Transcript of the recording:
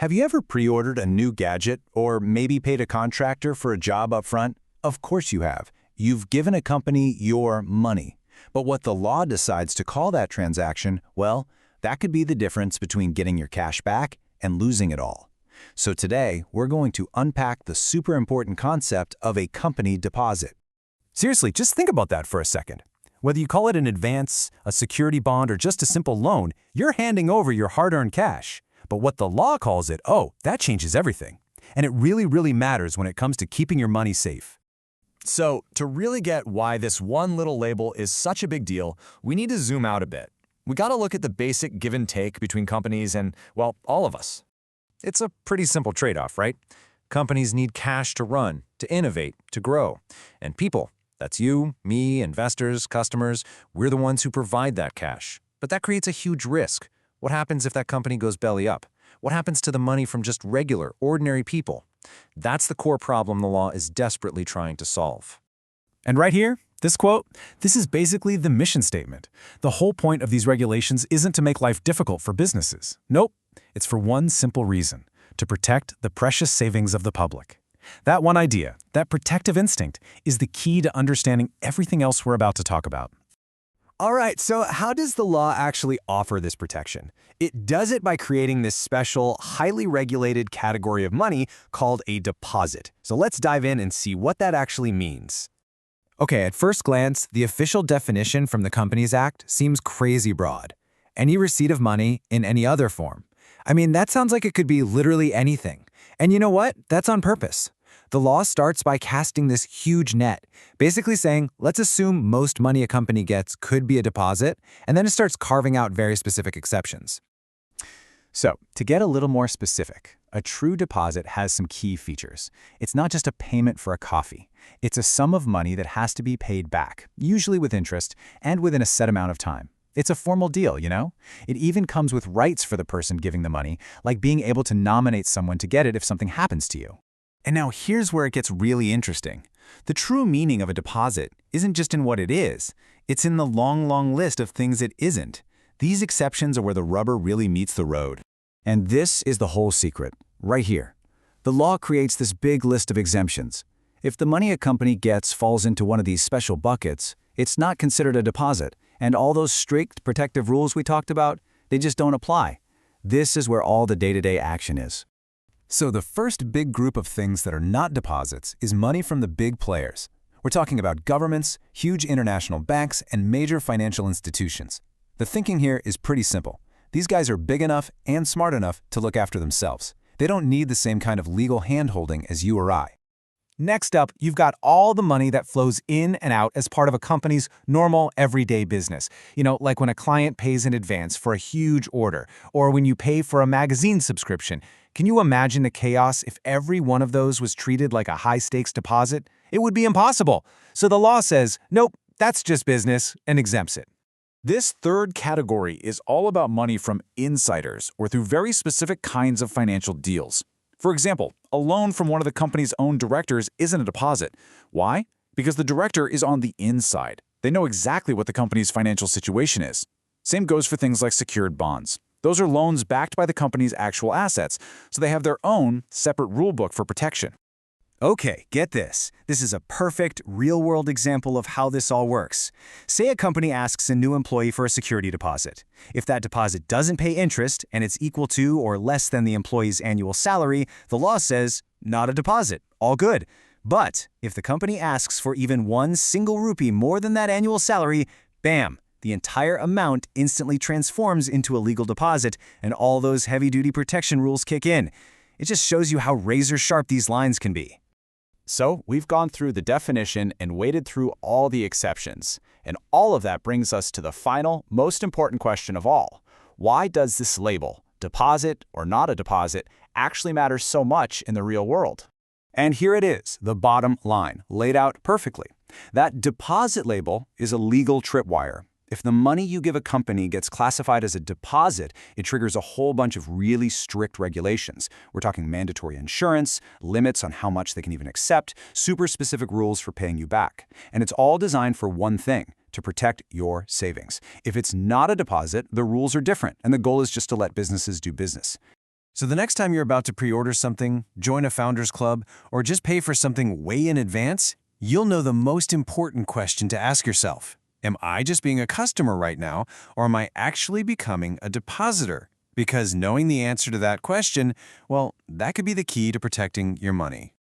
Have you ever pre-ordered a new gadget or maybe paid a contractor for a job up front? Of course you have. You've given a company your money. But what the law decides to call that transaction, well, that could be the difference between getting your cash back and losing it all. So today, we're going to unpack the super important concept of a company deposit. Seriously, just think about that for a second. Whether you call it an advance, a security bond, or just a simple loan, you're handing over your hard-earned cash. But what the law calls it, oh, that changes everything. And it really matters when it comes to keeping your money safe. So, to really get why this one little label is such a big deal, we need to zoom out a bit. We gotta look at the basic give and take between companies and, well, all of us. It's a pretty simple trade-off, right? Companies need cash to run, to innovate, to grow. And people, that's you, me, investors, customers, we're the ones who provide that cash. But that creates a huge risk. What happens if that company goes belly up? What happens to the money from just regular, ordinary people? That's the core problem the law is desperately trying to solve. And right here, this quote, this is basically the mission statement. The whole point of these regulations isn't to make life difficult for businesses. Nope, it's for one simple reason, to protect the precious savings of the public. That one idea, that protective instinct, is the key to understanding everything else we're about to talk about. All right, so how does the law actually offer this protection? It does it by creating this special, highly regulated category of money called a deposit. So let's dive in and see what that actually means. Okay, at first glance, the official definition from the Companies Act seems crazy broad. Any receipt of money in any other form. I mean, that sounds like it could be literally anything. And you know what? That's on purpose. The law starts by casting this huge net, basically saying, let's assume most money a company gets could be a deposit, and then it starts carving out very specific exceptions. So, to get a little more specific, a true deposit has some key features. It's not just a payment for a coffee. It's a sum of money that has to be paid back, usually with interest, and within a set amount of time. It's a formal deal, you know? It even comes with rights for the person giving the money, like being able to nominate someone to get it if something happens to you. And now here's where it gets really interesting. The true meaning of a deposit isn't just in what it is. It's in the long list of things it isn't. These exceptions are where the rubber really meets the road. And this is the whole secret, right here. The law creates this big list of exemptions. If the money a company gets falls into one of these special buckets, it's not considered a deposit, and all those strict protective rules we talked about, they just don't apply. This is where all the day-to-day action is. So the first big group of things that are not deposits is money from the big players. We're talking about governments, huge international banks, and major financial institutions. The thinking here is pretty simple. These guys are big enough and smart enough to look after themselves. They don't need the same kind of legal hand-holding as you or I. Next up, you've got all the money that flows in and out as part of a company's normal, everyday business. You know, like when a client pays in advance for a huge order, or when you pay for a magazine subscription. Can you imagine the chaos if every one of those was treated like a high-stakes deposit? It would be impossible. So the law says, nope, that's just business, and exempts it. This third category is all about money from insiders or through very specific kinds of financial deals. For example, a loan from one of the company's own directors isn't a deposit. Why? Because the director is on the inside. They know exactly what the company's financial situation is. Same goes for things like secured bonds. Those are loans backed by the company's actual assets, so they have their own separate rulebook for protection. Okay, get this. This is a perfect, real-world example of how this all works. Say a company asks a new employee for a security deposit. If that deposit doesn't pay interest and it's equal to or less than the employee's annual salary, the law says, not a deposit, all good. But if the company asks for even one single rupee more than that annual salary, bam, the entire amount instantly transforms into a legal deposit and all those heavy-duty protection rules kick in. It just shows you how razor-sharp these lines can be. So, we've gone through the definition and waded through all the exceptions. And all of that brings us to the final, most important question of all. Why does this label, deposit or not a deposit, actually matter so much in the real world? And here it is, the bottom line, laid out perfectly. That deposit label is a legal tripwire. If the money you give a company gets classified as a deposit, it triggers a whole bunch of really strict regulations. We're talking mandatory insurance, limits on how much they can even accept, super specific rules for paying you back. And it's all designed for one thing, to protect your savings. If it's not a deposit, the rules are different, and the goal is just to let businesses do business. So the next time you're about to pre-order something, join a Founders Club, or just pay for something way in advance, you'll know the most important question to ask yourself. Am I just being a customer right now, or am I actually becoming a depositor? Because knowing the answer to that question, well, that could be the key to protecting your money.